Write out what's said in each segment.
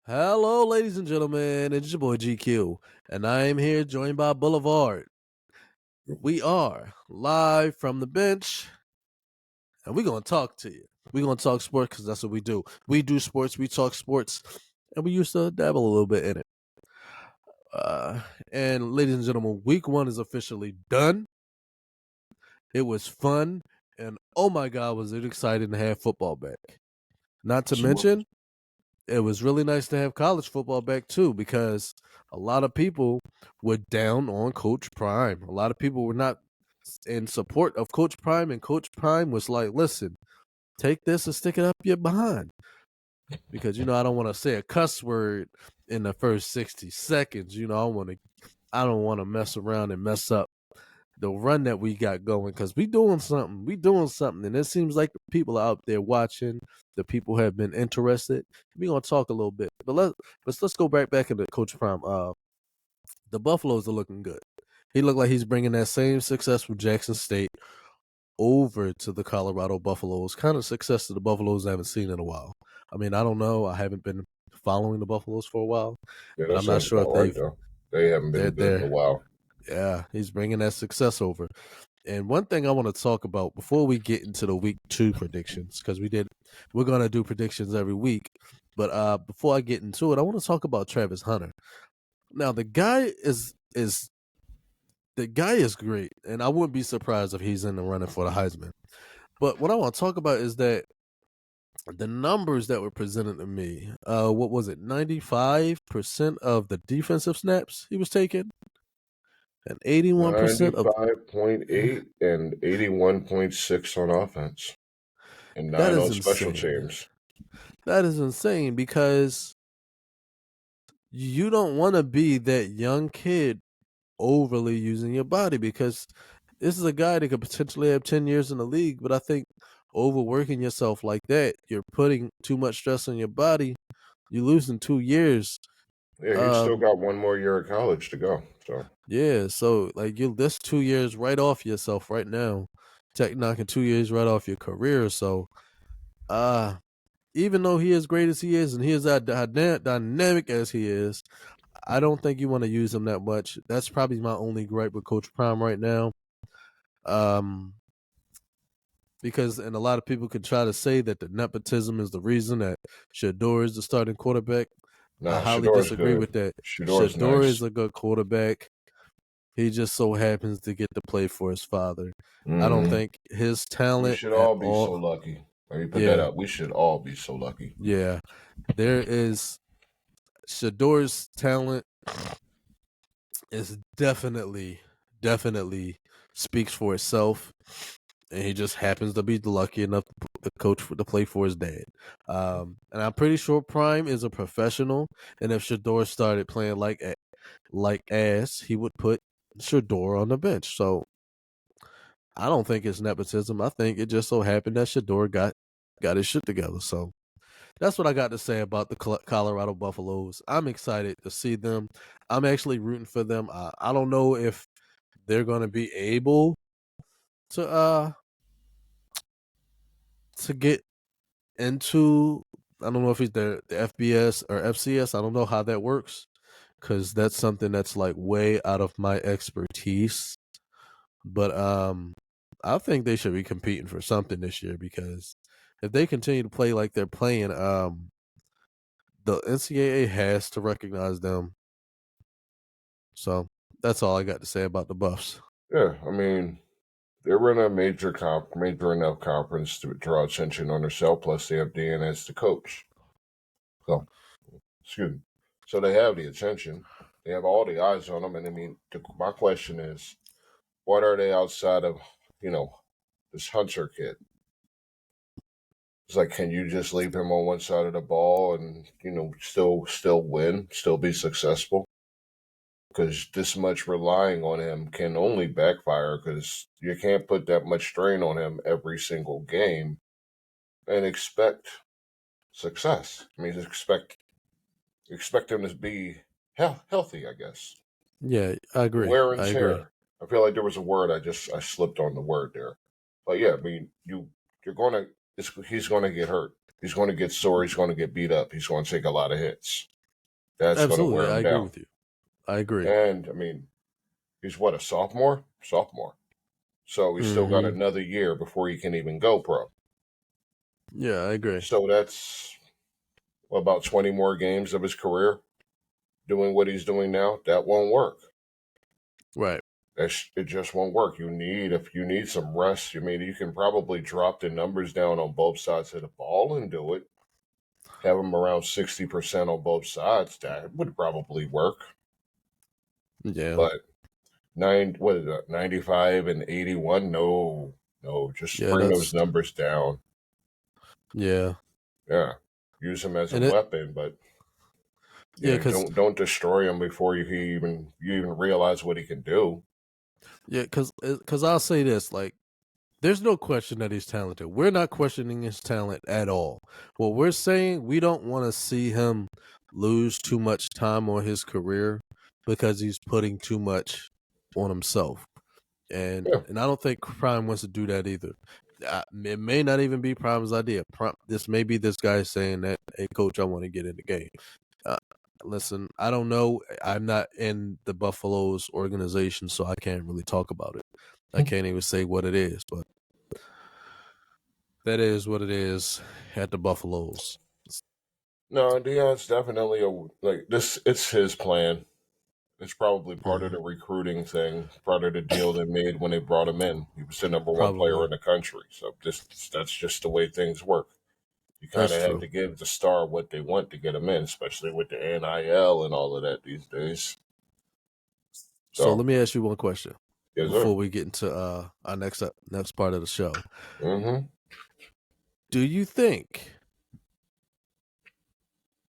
Hello, ladies and gentlemen. It's your boy GQ, and I am here joined by Boulevard. We are live from the bench, and we're going to talk to you. We're going to talk sports because that's what we do. We do sports, we talk sports, and we used to dabble a little bit in it. And ladies and gentlemen, week one is officially done. It was fun, and oh my God, was it exciting to have football back. Not to mention, it was really nice to have college football back too, because a lot of people were down on Coach Prime. A lot of people were not in support of Coach Prime, and Coach Prime was like, listen, take this and stick it up your behind. Because, I don't want to say a cuss word in the first 60 seconds. I don't want to mess around and mess up the run that we got going, because we doing something. And it seems like the people are out there watching. The people have been interested. We're gonna talk a little bit, but let's go back into Coach Prime. The Buffaloes are looking good. He looked like he's bringing that same success from Jackson State over to the Colorado Buffaloes. Kind of success that the Buffaloes I haven't seen in a while. I mean, I don't know. I haven't been following the Buffaloes for a while, Yeah, but that I'm not sounds sure about if right, though. They haven't been good in a they're while. yeah, he's bringing that success over. And one thing I want to talk about before we get into the week 2 predictions, because we're gonna do predictions every week. But before I get into it, I want to talk about Travis Hunter. Now the guy is great, and I wouldn't be surprised if he's in the running for the Heisman. But what I want to talk about is that the numbers that were presented to me, what was it, 95% of the defensive snaps he was taking, and 81% of 95.8 and 81.6 on offense, and that 9 is on special insane. teams. That is insane, because you don't want to be that young kid overly using your body, because this is a guy that could potentially have 10 years in the league. But I think overworking yourself like that, you're putting too much stress on your body. You're losing 2 years. Yeah, he's still Um, got one more year of college to go. So, yeah, so like this 2 years right off yourself right now, tech knocking 2 years right off your career. So, uh, even though he is great as he is, and he is as dynamic as he is, I don't think you want to use him that much. That's probably my only gripe with Coach Prime right now. Um, because and a lot of people could try to say that the nepotism is the reason that Shador is the starting quarterback. I nah, highly Shador's disagree good. with that. Shador's Shador is nice. a good quarterback. He just so happens to get to play for his father. I don't Hmm. think his We talent should at all be so all. lucky. Let me put that Yeah, up. We should all be so lucky. yeah. There is Shador's talent is definitely speaks for itself, and he just happens to be lucky enough to coach to play for his dad. And I'm pretty sure Prime is a professional, and if Shador started playing like ass, he would put Shador on the bench. So I don't think it's nepotism. I think it just so happened that Shador got his shit together. So that's what I got to say about the Colorado Buffaloes. I'm excited to see them. I'm actually rooting for them. I don't know if they're going to be able to get into. I don't know if it's the FBS or FCS. I don't know how that works, because that's something that's like way out of my expertise. But I think they should be competing for something this year, because if they continue to play like they're playing, the NCAA has to recognize them. So that's all I got to say about the Buffs. Yeah, I mean, they were in a major enough conference to draw attention on themselves. Plus, they have Dan as the coach. So, excuse me. So they have the attention. They have all the eyes on them. And I mean, my question is, what are they outside of, you know, this Hunter kid? It's like, can you just leave him on one side of the ball and still win, still be successful? Because this much relying on him can only backfire, because you can't put that much strain on him every single game and expect success. I mean, expect him to be healthy, I guess. Yeah, I agree. Wear and I agree. tear. I feel like there was a word I slipped on the word there. But yeah, I mean, you're gonna he's gonna get hurt. He's gonna get sore. He's gonna get beat up. He's gonna take a lot of hits. That's going to Absolutely, wear I him agree down. with you. I agree. And I mean, he's what, a sophomore? Sophomore. So he's still got Hmm. another year before he can even go pro. Yeah, I agree. So that's about 20 more games of his career doing what he's doing now. That won't work. Right. It just won't work. If you need some rest, I mean, you can probably drop the numbers down on both sides of the ball and do it. Have them around 60% on both sides. That would probably work. Yeah. But what is that, 95 and 81? No, no, just Yeah, bring that's those numbers down. yeah. Yeah, use him as a And it weapon, but yeah, yeah, cuz don't destroy him before you even realize what he can do. yeah, cuz I'll say this, like there's no question that he's talented. We're not questioning his talent at all. What we're saying, we don't want to see him lose too much time on his career because he's putting too much on himself. And Yeah, I don't think Prime wants to do that either. It may not even be Prime's idea. This may be this guy saying that, "Hey, coach, I want to get in the game." Uh, Listen, I don't know. I'm not in the Buffaloes organization, so I can't really talk about it. I can't even say what it is, but that is what it is at the Buffaloes. no, Dion's definitely like this. It's his plan. It's probably part of Mm-hmm. the recruiting thing, part of the deal they made when they brought him in. He was the number one player Probably. in the country, so that's just the way things work. You kind That's of have true. to give the star what they want to get him in, especially with the NIL and all of that these days. So So, let me ask you one question yes, sir. before we get into our next part of the show. Mm-hmm. Do you think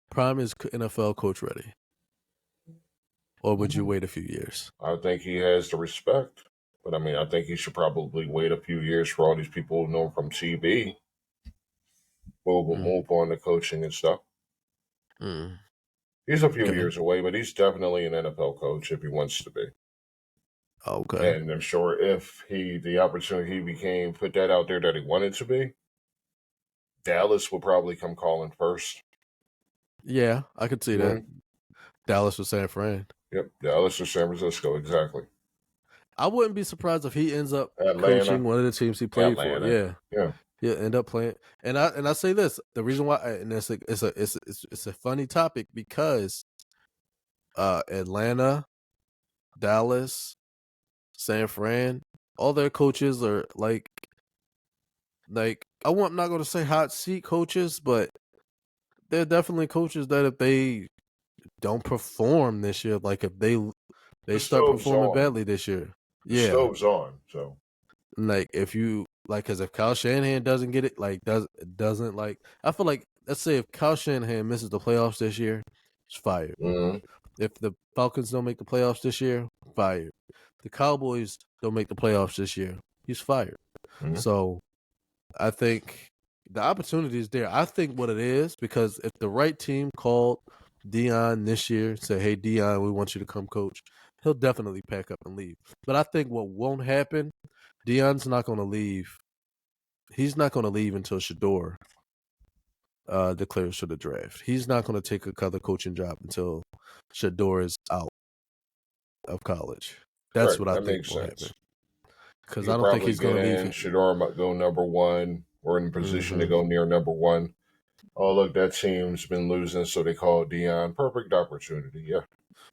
Prime is NFL coach ready, or would you wait a few years? I think he has the respect, but I mean, I think he should probably wait a few years for all these people who know him from TV. We'll Mm, move on to coaching and stuff. mm, He's a few okay. years away, but he's definitely an NFL coach if he wants to be. Okay. And I'm sure if the opportunity he became, put that out there that he wanted to be, Dallas will probably come calling first. Yeah, I could see that. Mm-hmm. Dallas or San Fran. Yep, Dallas or San Francisco, exactly. I wouldn't be surprised if he ends up coaching Atlanta, one of the teams he played for. Atlanta. Yeah. Yeah. He'll end up playing. And I say this, the reason why and it's a funny topic because Atlanta, Dallas, San Fran, all their coaches are I'm not gonna say hot seat coaches, but they're definitely coaches that if they don't perform this year, like if they The start stove's performing on. badly this year, The yeah, stove's on. So, like if you like, because if Kyle Shanahan doesn't get it, like doesn't like, I feel like let's say if Kyle Shanahan misses the playoffs this year, he's fired. mm-hmm. If the Falcons don't make the playoffs this year, fired. The Cowboys don't make the playoffs this year, he's fired. Mm-hmm. So I think the opportunity is there. I think what it is, because if the right team called Dion this year, say, "Hey Dion, we want you to come coach," he'll definitely pack up and leave. But I think what won't happen, Dion's not going to leave. He's not going to leave until Shador declares for the draft. He's not going to take another coaching job until Shador is out of college. That's Right. what I That think makes will happen. sense. Because You I could don't think probably he's going get to in. leave. Shador might go number one or in position to Mm-hmm. go near number one. Oh, look, that team's been losing, so they call Dion. Perfect opportunity. Yeah,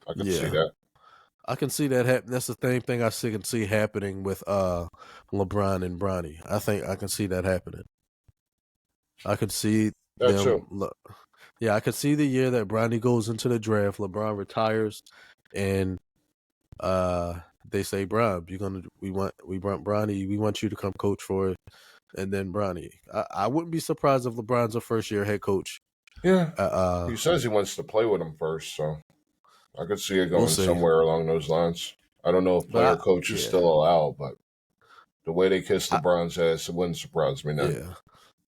I could see Yeah. that. I can see that happen. That's the same thing can see happening with LeBron and Bronny. I think I can see that happening. I could see That too. yeah, I could see the year that Bronny goes into the draft, LeBron retires, and they say, "Bron, we want Bronny, we want you to come coach for it." And then Bronny, I wouldn't be surprised if LeBron's a first year head coach. Yeah. Uh, He says he wants to play with him first, so I could see it we'll going see. somewhere along those lines. I don't know if player coach is Yeah, still allowed, but the way they kiss I, LeBron's ass, it wouldn't surprise me none. yeah.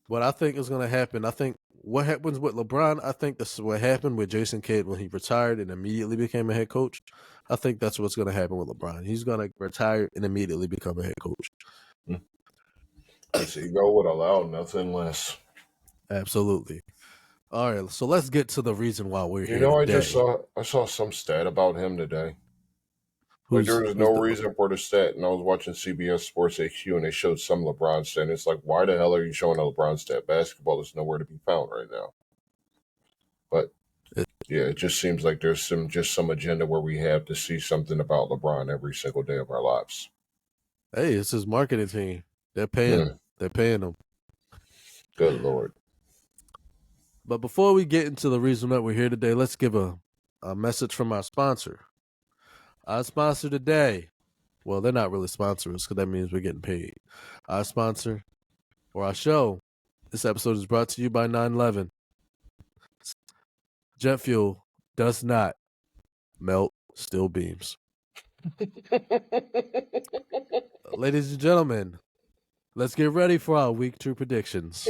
What I think is going to happen, I think what happens with LeBron, I think this is what happened with Jason Kidd when he retired and immediately became a head coach. I think that's what's going to happen with LeBron. He's going to retire and immediately become a head coach. His ego would allow nothing less. Absolutely. All right, so let's get to the reason why we're You here know, today. I saw some stat about him today. Like there was Who's no the reason for the stat, and I was watching CBS Sports AQ, and they showed some LeBron stat. And it's like, why the hell are you showing a LeBron stat? Basketball is nowhere to be found right now. But it- yeah, it just seems like there's some agenda where we have to see something about LeBron every single day of our lives. Hey, it's his marketing team. They're paying. Hmm, They're paying him. good Lord. But before we get into the reason that we're here today, let's give a message from our sponsor. Our sponsor today, well, they're not really sponsors because that means we're getting paid. Our sponsor for our show, this episode is brought to you by 911. Jet fuel does not melt steel beams. Ladies and gentlemen, let's get ready for our week 2 predictions.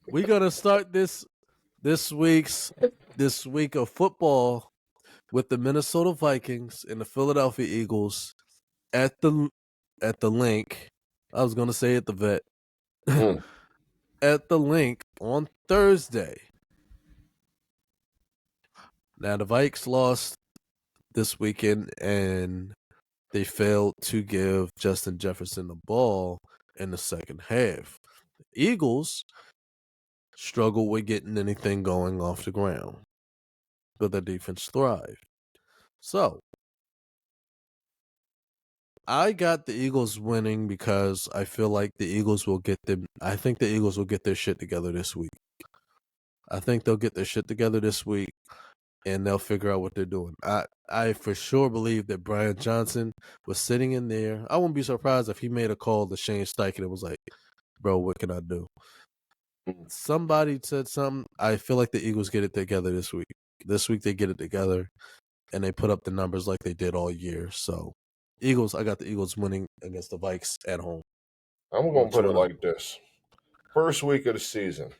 We're gonna start this week of football with the Minnesota Vikings and the Philadelphia Eagles at the link. I was gonna say at the vet. Hmm. At the link on Thursday. Now the Vikes lost this weekend and they failed to give Justin Jefferson the ball in the second half. The Eagles struggled with getting anything going off the ground, but their defense thrived. So I got the Eagles winning because I feel like the Eagles will get them. I think the Eagles will get their shit together this week. I think they'll get their shit together this week and they'll figure out what they're doing. I for sure believe that Brian Johnson was sitting in there. I wouldn't be surprised if he made a call to Shane Steichen and was like, bro, what can I do? Somebody said something. I feel like the Eagles get it together this week. This week they get it together and they put up the numbers like they did all year. So Eagles, I got the Eagles winning against the Vikes at home. I'm going to put it like this. First week of the season,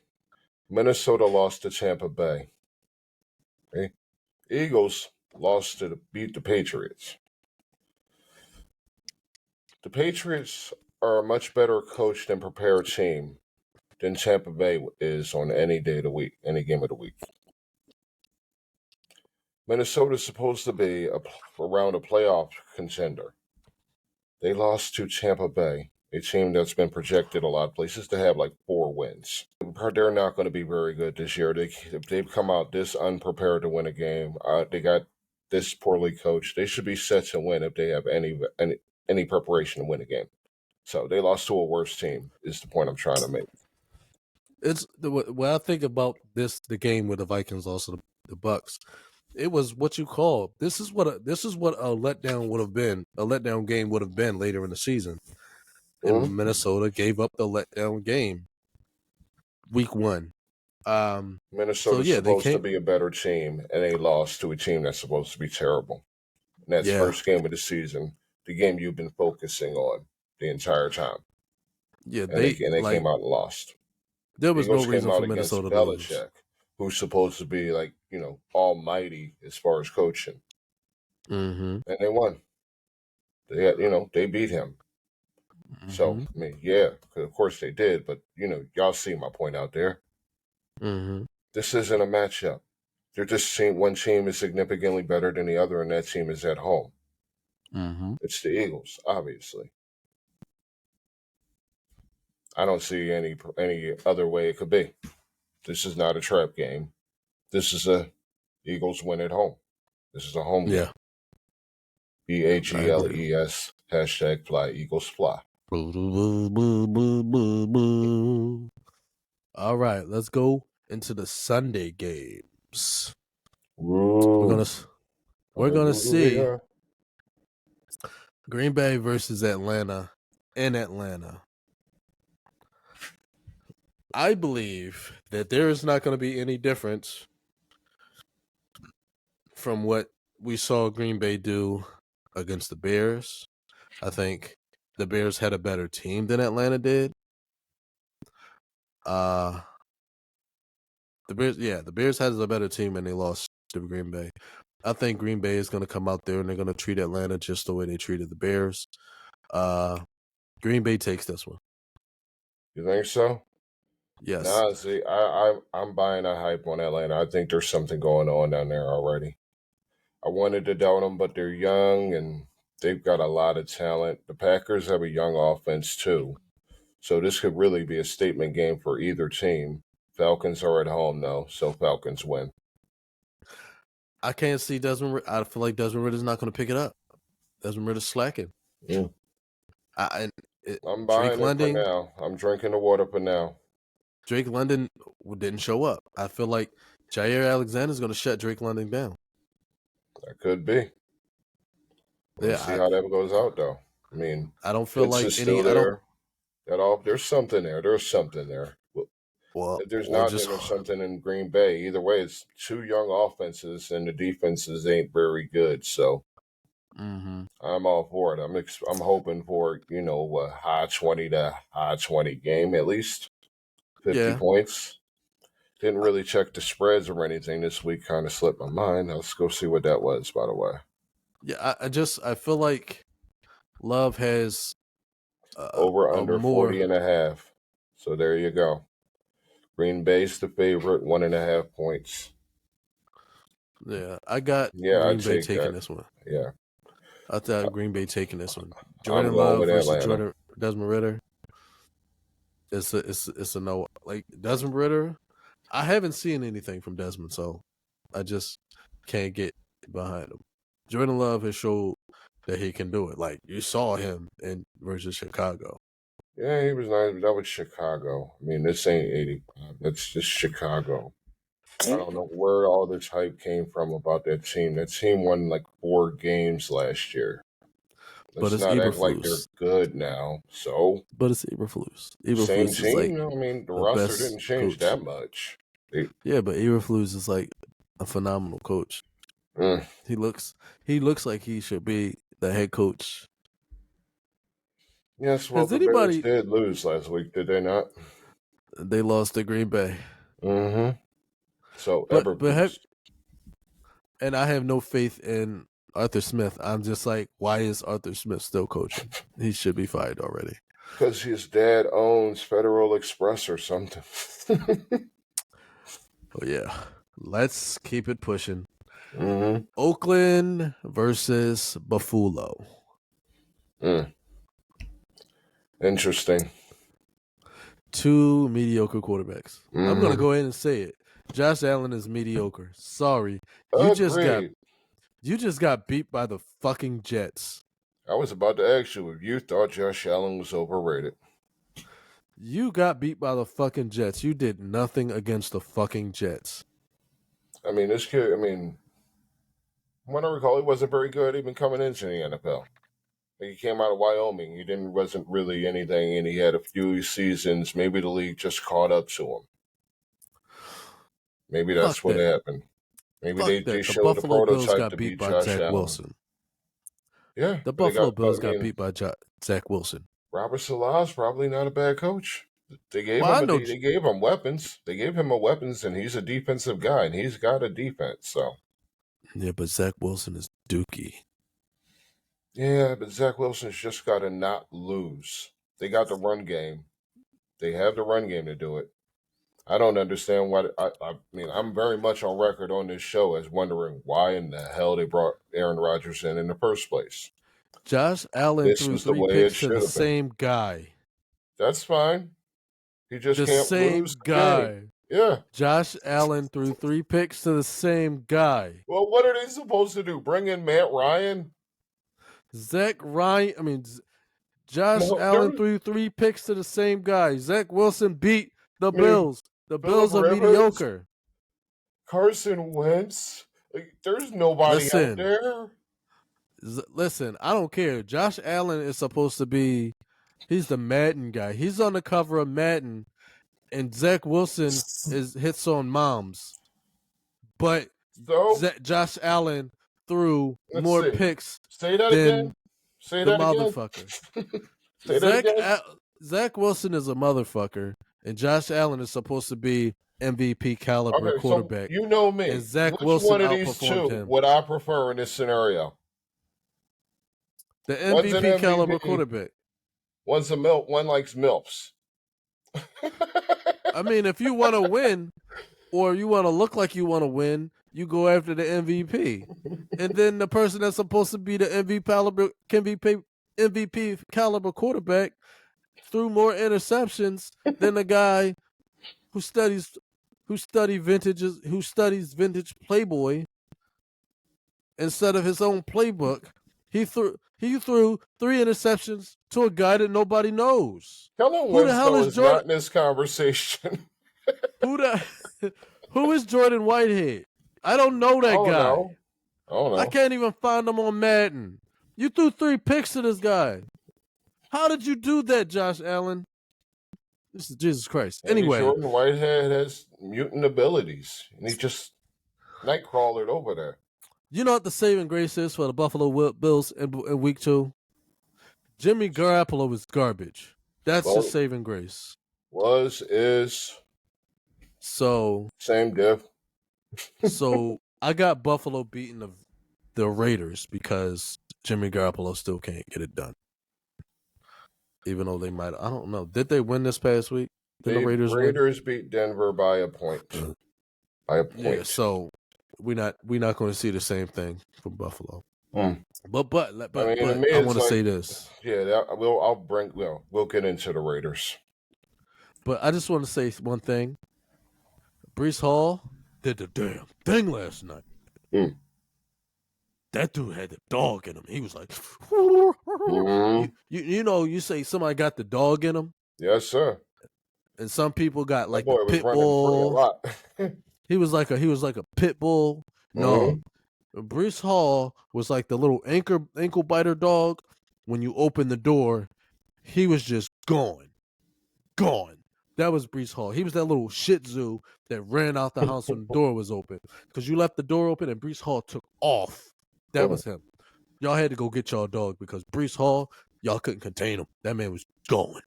Minnesota lost to Tampa Bay. Okay? Eagles lost to beat the Patriots. The Patriots are a much better coached and prepared team than Tampa Bay is on any day of the week, any game of the week. Minnesota's supposed to be around a playoff contender. They lost to Tampa Bay, a team that's been projected a lot of places to have like 4 wins. They're not going to be very good this year. If they've come out this unprepared to win a game, they got this poorly coached. They should be set to win if they have any preparation to win a game. So they lost to a worse team. Is the point I'm trying to make. It's what I think about the game with the Vikings lost to the Bucks. It was what you call this is what a letdown would have been. A letdown game would have been later in the season. And Minnesota gave up the letdown game week 1. Minnesota's supposed to be a better team, and they lost to a team that's supposed to be terrible. And that's first game of the season, the game you've been focusing on the entire time. Yeah, and they came out and lost. There was no reason for Minnesota to lose. Belichick, who's supposed to be like, almighty as far as coaching. Mm-hmm. And they won. They had, they beat him. Mm-hmm. So, I mean, yeah, of course they did, but, y'all see my point out there. Mm-hmm. This isn't a matchup. They're just saying one team is significantly better than the other, and that team is at home. Mm-hmm. It's the Eagles, obviously. I don't see any other way it could be. This is not a trap game. This is a Eagles win at home. This is a home game. BHELES # fly Eagles fly. All right, let's go into the Sunday games. Ooh. We're gonna see Green Bay versus Atlanta in Atlanta. I believe that there is not going to be any difference from what we saw Green Bay do against the Bears. I think the Bears had a better team than Atlanta did. The Bears has a better team and they lost to Green Bay. I think Green Bay is going to come out there and they're going to treat Atlanta just the way they treated the Bears. Green Bay takes this one. You think so? Yes. Nah, see, I'm buying a hype on Atlanta. I think there's something going on down there already. I wanted to doubt them, but they're young and they've got a lot of talent. The Packers have a young offense too, so this could really be a statement game for either team. Falcons are at home though, so Falcons win. I can't see Desmond. I feel like Desmond Ritter's not going to pick it up. Desmond Ritter's slacking. Mm. I'm I'm Drake buying it for London. now. I'm drinking the water for now. Drake London didn't show up. I feel like Jair Alexander's going to shut Drake London down. That could be. We'll see how that goes out, though. I mean, I don't feel Pitts like is any. still there. There's something there. There's something there. Well, if there's not, then there's something in Green Bay. Either way, it's two young offenses, and the defenses ain't very good. So I'm all for it. I'm hoping for a high 20 to high 20 game at least, 50 points. Didn't really check the spreads or anything this week. Kind of slipped my mind. Let's go see what that was. By the way, yeah, I feel like Love has over under 40.5. So there you go. Green Bay's the favorite, 1.5 points. Yeah, I got Green Bay taking this one. Yeah. I thought Green Bay taking this one. Jordan Love versus Desmond Ridder. It's a no. Like Desmond Ridder, I haven't seen anything from Desmond, so I just can't get behind him. Jordan Love has showed that he can do it. Like you saw him in versus Chicago. Yeah, he was nice, but that was Chicago. I mean, this ain't 85. That's just Chicago. I don't know where all this hype came from about that team. That team won like 4 games last year. Let's not act like they're good now. So, but it's Eberflus. Same team. Like I mean, the roster didn't change that much. Yeah, but Eberflus is like a phenomenal coach. He looks like he should be the head coach. Yes, well, the Bears did lose last week, did they not? They lost to Green Bay. So, and I have no faith in Arthur Smith. I'm just like, why is Arthur Smith still coaching? He should be fired already. Because his dad owns Federal Express or something. Oh, yeah. Let's keep it pushing. Oakland versus Buffalo. Interesting. 2 mediocre quarterbacks. I'm going to go ahead and say it. Josh Allen is mediocre. Sorry. You just got beat by the fucking Jets. I was about to ask you if you thought Josh Allen was overrated. You got beat by the fucking Jets. You did nothing against the fucking Jets. I mean, this kid, when I recall, he wasn't very good even coming into the NFL. He came out of Wyoming. He wasn't really anything, and he had a few seasons. Maybe the league just caught up to him. Maybe that's what happened. Maybe they showed the prototype to beat Josh Allen. Wilson. Yeah. The Buffalo Bills got beat by Zach Wilson. Robert Saleh's probably not a bad coach. They gave him weapons. They gave him weapons, and he's a defensive guy, and he's got a defense. So. Yeah, but Zach Wilson is dookie. Yeah, but Zach Wilson's just got to not lose. They got the run game. They have the run game to do it. I don't understand why. I'm very much on record on this show as wondering why in the hell they brought Aaron Rodgers in the first place. Josh Allen threw 3 picks to the same guy. That's fine. He just can't lose. The same guy. Yeah. Josh Allen threw 3 picks to the same guy. Well, what are they supposed to do? Bring in Matt Ryan? Josh Allen threw 3 picks to the same guy. Zach Wilson beat the Bills. The Bills are mediocre. Carson Wentz. There's nobody out there. Listen, I don't care. Josh Allen is supposed to be, he's the Madden guy. He's on the cover of Madden, and Zach Wilson hits on moms. But Josh Allen threw more picks than the motherfucker. Zach Wilson is a motherfucker, and Josh Allen is supposed to be MVP caliber quarterback. So you know me. And Zach Which Wilson one of these two would I prefer in this scenario? The MVP caliber quarterback. One likes MILFs. I mean, if you want to win or you want to look like you want to win, you go after the MVP. And then the person that's supposed to be the MVP caliber quarterback threw more interceptions than the guy who studies vintage Playboy instead of his own playbook. He threw 3 interceptions to a guy that nobody knows. Kellen Who the hell Winslow is is Jordan? not in this conversation. Who is Jordan Whitehead? I don't know that guy. Oh no. I can't even find him on Madden. You threw 3 picks to this guy. How did you do that, Josh Allen? This is Jesus Christ. Anyway, Jordan Whitehead has mutant abilities, and he just nightcrawlered over there. You know what the saving grace is for the Buffalo Bills in week 2? Jimmy Garoppolo is garbage. That's the saving grace. Is. So. Same diff. So I got Buffalo beating the Raiders because Jimmy Garoppolo still can't get it done. Even though they might, I don't know. Did they win this past week? Did the Raiders beat Denver by a point. Yeah, so we're not going to see the same thing from Buffalo. But I want to say this. Yeah, we'll get into the Raiders. But I just want to say one thing. Breece Hall did the damn thing last night. That dude had the dog in him. He was like, you say somebody got the dog in him. Yes, sir. And some people got like the pit bull. He was like a pit bull. No, Breece Hall was like the little ankle biter dog. When you open the door, he was just gone. That was Breece Hall. He was that little Shih Tzu that ran out the house when the door was open. Because you left the door open and Breece Hall took off. That was him. Y'all had to go get y'all dog because Breece Hall, y'all couldn't contain him. That man was going.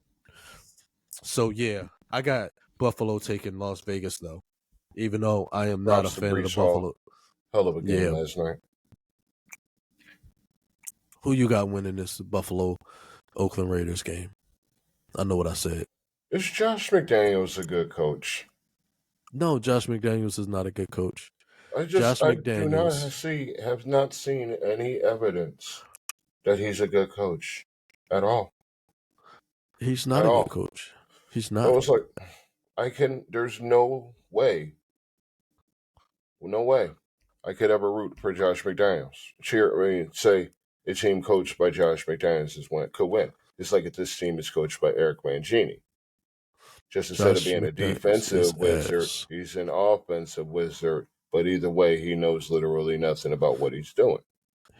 So, yeah, I got Buffalo taking Las Vegas, though. Even though I am not a fan of the Buffalo. Hell of a game last night. Who you got winning this Buffalo-Oakland Raiders game? I know what I said. Is Josh McDaniels a good coach? No, Josh McDaniels is not a good coach. I have not seen any evidence that he's a good coach at all. He's not a good coach. He's not. I was like, there's no way I could ever root for Josh McDaniels. Say a team coached by Josh McDaniels could win. It's like if this team is coached by Eric Mangini. Just instead of being a defensive wizard, he's an offensive wizard. But either way, he knows literally nothing about what he's doing.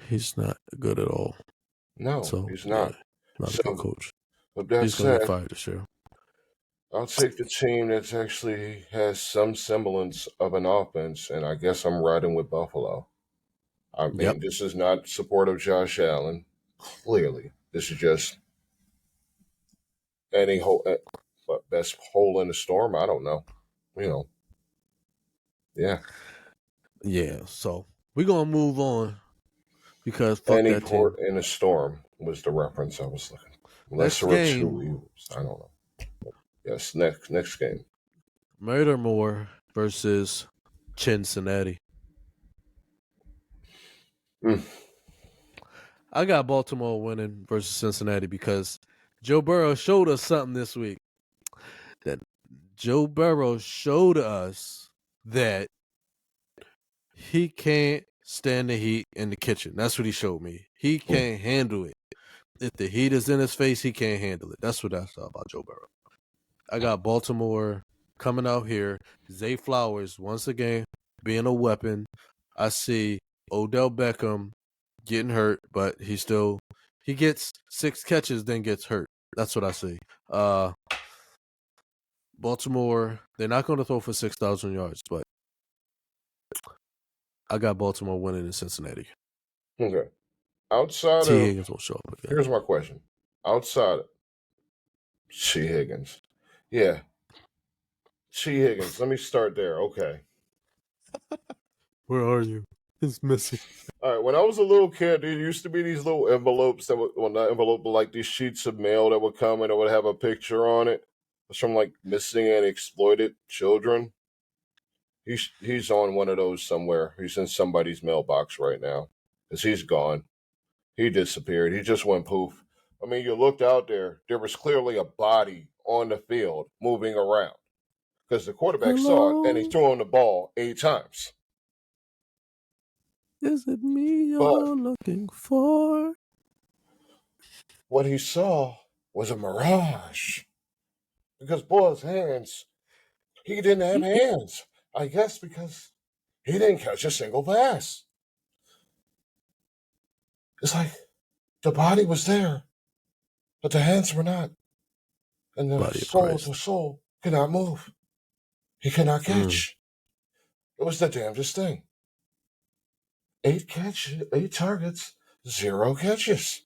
He's not good at all. No, he's not. Not a good coach. With that he's going to get fired this year. I'll take the team that actually has some semblance of an offense, and I guess I'm riding with Buffalo. I mean, This is not support of Josh Allen. Clearly, this is just best hole in the storm. I don't know. Yeah. Yeah. So we're gonna move on because any port in a storm was the reference I was looking. Lesser of two evils. I don't know. Yes. Next game. Murdermore versus Cincinnati. I got Baltimore winning versus Cincinnati because Joe Burrow showed us something this week. Joe Burrow showed us that he can't stand the heat in the kitchen. That's what he showed me. He can't handle it. If the heat is in his face, he can't handle it. That's what I saw about Joe Burrow. I got Baltimore coming out here. Zay Flowers, once again, being a weapon. I see Odell Beckham getting hurt, but he gets 6 catches, then gets hurt. That's what I see. Baltimore, they're not going to throw for 6,000 yards, but I got Baltimore winning in Cincinnati. Okay. Outside T. Higgins will show up again. Here's my question. Outside of T. Higgins. Yeah. T. Higgins. Let me start there. Okay. Where are you? It's missing. All right. When I was a little kid, there used to be these little envelopes like these sheets of mail that would come and it would have a picture on it. from like missing and exploited children. He's on one of those somewhere. He's in somebody's mailbox right now, because he's gone. He disappeared. He just went poof. I mean, you looked out there. There was clearly a body on the field moving around because the quarterback saw it and he threw him the ball 8 times. Is it me you're But looking for? what he saw was a mirage because Boyle's hands, he didn't have hands. I guess because he didn't catch a single pass. It's like the body was there, but the hands were not. And the Body of soul Christ. to soul cannot move. He cannot catch. It was the damnedest thing. 8 targets, 0 catches.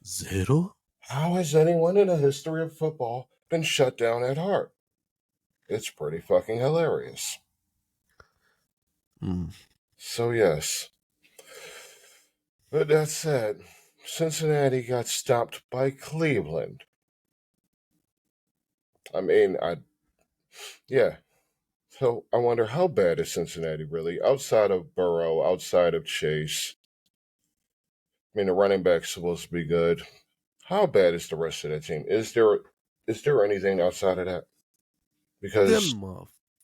0? How has anyone in the history of football been shut down at heart? It's pretty fucking hilarious. So, yes. But that said, Cincinnati got stopped by Cleveland. I mean, yeah. So I wonder, how bad is Cincinnati really? Outside of Burrow, outside of Chase. I mean, the running back's supposed to be good. How bad is the rest of that team? Is there anything outside of that? Because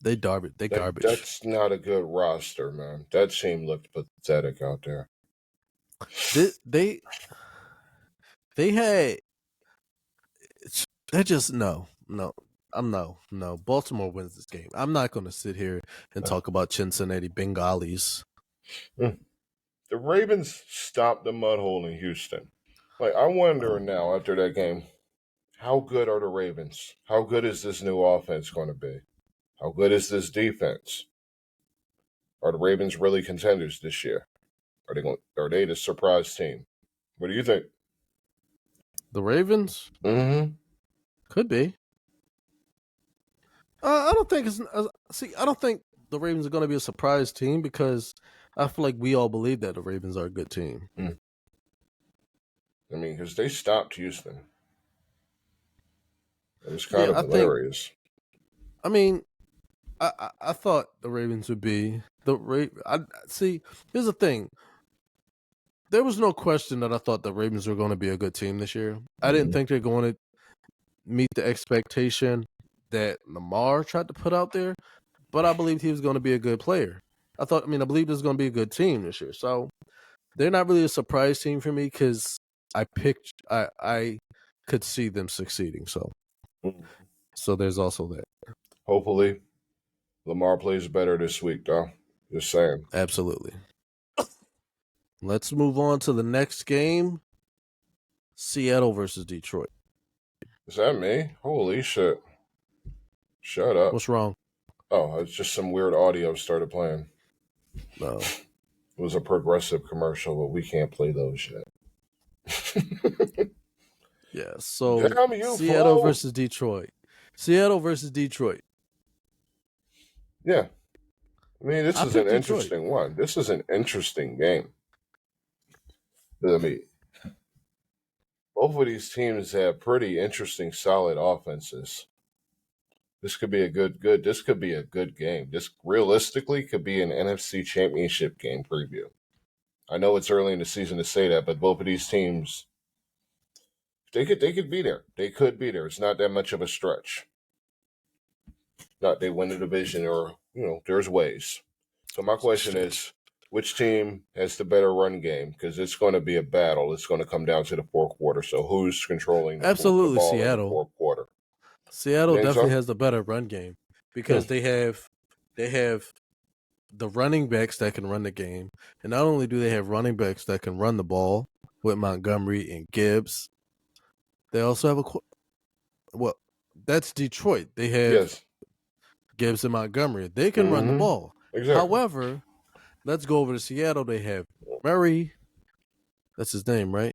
They garbage. that's not a good roster, man. That team looked pathetic out there. They had. They just no. Baltimore wins this game. I'm not going to sit here and talk about Cincinnati Bengalis. The Ravens stopped the mud hole in Houston. Like, I wonder now after that game, how good are the Ravens? How good is this new offense going to be? How good is this defense? Are the Ravens really contenders this year? Are they the surprise team? What do you think? The Ravens? Mm-hmm. Could be. I don't think I don't think the Ravens are going to be a surprise team because I feel like we all believe that the Ravens are a good team. I mean, because they stopped Houston. It was kind of hilarious. I thought the Ravens would be see, here's the thing. There was no question that I thought the Ravens were going to be a good team this year. I didn't think they're going to meet the expectation that Lamar tried to put out there, but I believed he was going to be a good player. I believed it was going to be a good team this year. So they're not really a surprise team for me because I could see them succeeding. So there's also that. Hopefully, Lamar plays better this week, though. Just saying. Absolutely. Let's move on to the next game. Seattle versus Detroit. Is that me? Holy shit. Shut up. What's wrong? Oh, it's just some weird audio started playing. No. It was a Progressive commercial, but we can't play those yet. Yeah, so Seattle versus Detroit. Seattle versus Detroit. Yeah. I mean, this is an interesting one. This is an interesting game. I mean, both of these teams have pretty interesting, solid offenses. This could be a good game. This realistically could be an NFC Championship game preview. I know it's early in the season to say that, but both of these teams, they could be there. They could be there. It's not that much of a stretch. Not they win the division, or there's ways. So my question is, which team has the better run game? Because it's going to be a battle. It's going to come down to the fourth quarter. So who's controlling the ball Seattle. in the fourth quarter? Seattle definitely has the better run game because they have the running backs that can run the game, and not only do they have running backs that can run the ball with Montgomery and Gibbs, they also have that's Detroit. They have Gibbs and Montgomery. They can run the ball. Exactly. However, let's go over to Seattle. They have Murray. That's his name, right?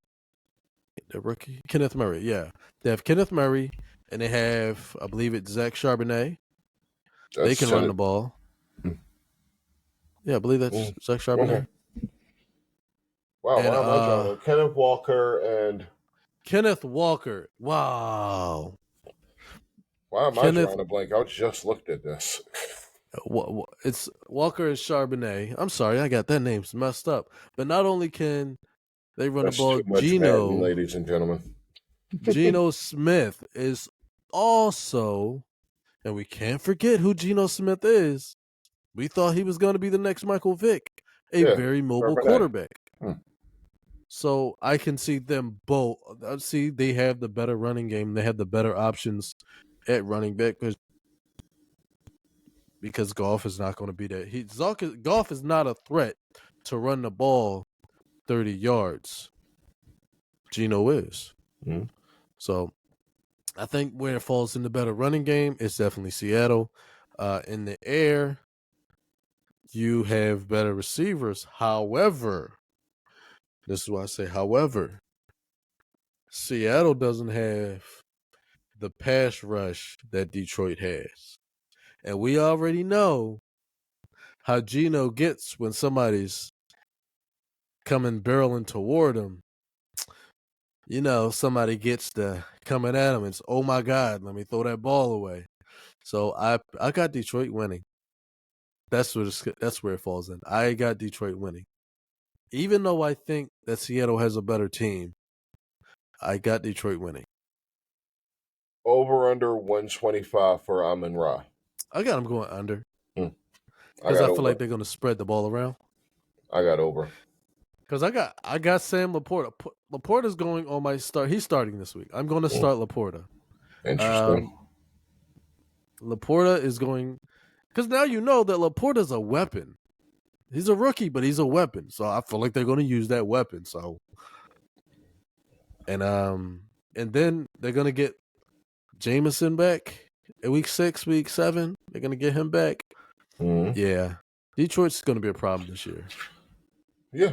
The rookie? Kenneth Murray, yeah. They have Kenneth Murray, and they have, I believe it's Zach Charbonnet. They can run the ball. Yeah, I believe that's Zach Charbonnet. Okay. Wow, and, am I drawing? Kenneth Walker and... Kenneth Walker. Wow. Why am I Kenneth, drawing a blank? I just looked at this. it's Walker and Charbonnet. I'm sorry, I got that names messed up. But not only can they run the That's ball, too much Madden, ladies and gentlemen. Geno Smith is also, and we can't forget who Geno Smith is. We thought he was going to be the next Michael Vick, a Yeah, very mobile Charbonnet. quarterback. Hmm. So I can see them both. See, they have the better running game. They have the better options at running back because Goff is not going to be that. Goff is not a threat to run the ball 30 yards. Geno is. Mhm. So I think where it falls in the better running game is definitely Seattle. In the air, you have better receivers. However, this is why I say, however, Seattle doesn't have the pass rush that Detroit has. And we already know how Geno gets when somebody's coming barreling toward him. You know, somebody gets the coming at him. It's, oh my God, let me throw that ball away. So I got Detroit winning. That's where it falls in. I got Detroit winning. Even though I think that Seattle has a better team, I got Detroit winning. Over under 125 for Amon-Ra. I got them going under I because I feel over. like they're going to spread the ball around. I got over. Because I got Sam Laporta. Laporta's going on my start. He's starting this week. I'm going to start Laporta. Interesting. Laporta is going because now you know that Laporta's a weapon. He's a rookie, but he's a weapon. So I feel like they're going to use that weapon. So and then they're going to get Jameson back in week 6, week 7. They're going to get him back. Mm-hmm. Yeah, Detroit's going to be a problem this year. Yeah,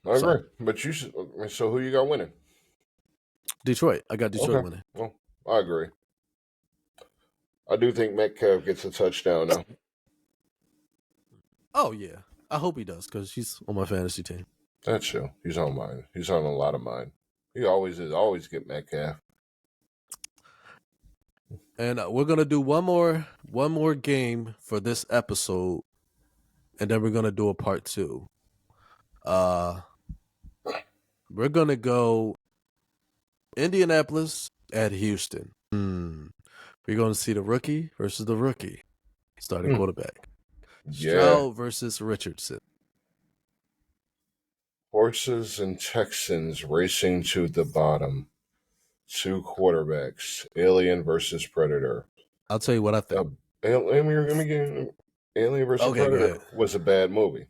I agree. But you should. So who you got winning? Detroit. I got Detroit winning. Well, I agree. I do think Metcalf gets a touchdown now. Oh yeah, I hope he does because he's on my fantasy team. That's true. He's on mine. He's on a lot of mine. He always is. Always get Metcalf. And we're gonna do one more game for this episode, and then we're gonna do a part 2. We're gonna go Indianapolis at Houston. We're gonna see the rookie versus the rookie, starting quarterback. Stroud versus Richardson. Horses and Texans racing to the bottom. 2 quarterbacks. Alien versus Predator. I'll tell you what I think. Alien versus Predator was a bad movie.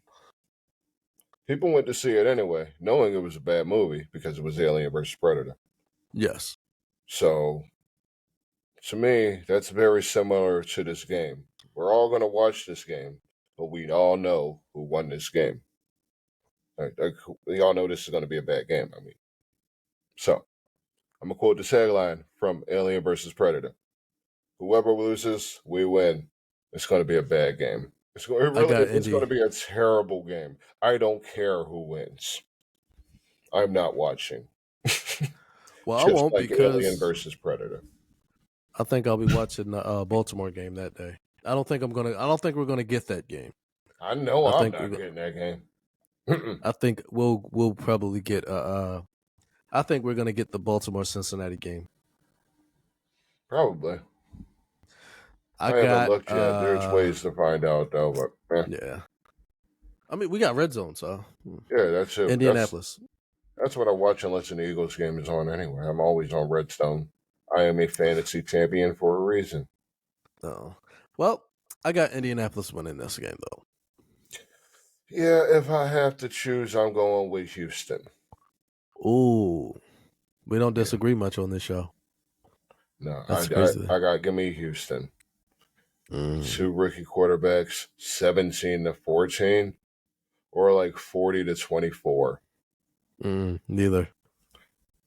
People went to see it anyway, knowing it was a bad movie because it was Alien versus Predator. Yes. So, to me, that's very similar to this game. We're all going to watch this game, but we all know who won this game. We all know this is going to be a bad game. So, I'm going to quote the tagline from Alien versus Predator. Whoever loses, we win. It's going to be a bad game. It's going to be a terrible game. I don't care who wins. I'm not watching. Well, I won't like because Alien versus Predator. I think I'll be watching the Baltimore game that day. I don't think we're gonna get that game. I know I'm not getting that game. I think we'll probably get I think we're gonna get the Baltimore-Cincinnati game. Probably. I haven't looked yet. There's ways to find out though, but yeah. I mean, we got Red Zone, so yeah, that's it. Indianapolis. That's what I watch unless an Eagles game is on anyway. I'm always on Redstone. I am a fantasy champion for a reason. Oh. Well, I got Indianapolis winning this game, though. Yeah, if I have to choose, I'm going with Houston. Ooh. We don't disagree much on this show. No, I got give me Houston. 2 rookie quarterbacks, 17-14, or like 40-24. Neither.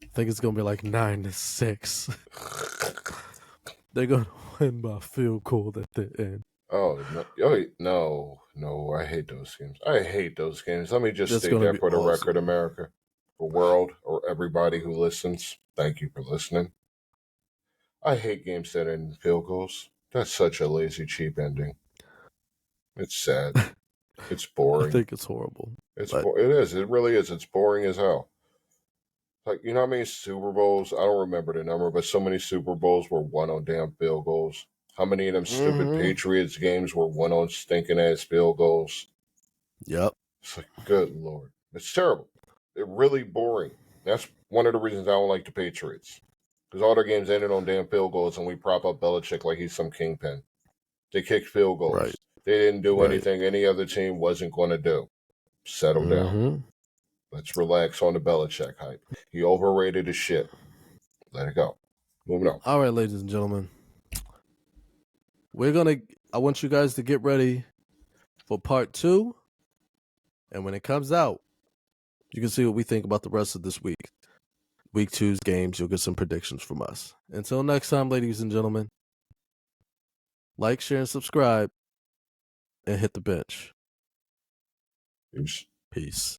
I think it's gonna be like 9-6. They're gonna win by field goal at the end. Oh no! I hate those games. Let me just state that for the record, America, the world, or everybody who listens. Thank you for listening. I hate games that end in field goals. That's such a lazy, cheap ending. It's sad. It's I boring. think it's horrible. But It is. It really is. It's boring as hell. Like, you know how many Super Bowls? I don't remember the number, but so many Super Bowls were won on damn field goals. How many of them stupid Patriots games were won on stinking ass field goals? Yep. It's like, good lord. It's terrible. It's really boring. That's one of the reasons I don't like the Patriots. Because all their games ended on damn field goals, and we prop up Belichick like he's some kingpin. They kicked field goals. Right. They didn't do Right. anything any other team wasn't going to do. Settle down. Let's relax on the Belichick hype. He overrated his shit. Let it go. Moving on. All right, ladies and gentlemen. I want you guys to get ready for part 2. And when it comes out, you can see what we think about the rest of this week. Week 2's games, you'll get some predictions from us. Until next time, ladies and gentlemen, like, share, and subscribe, and hit the bench. Peace. Peace.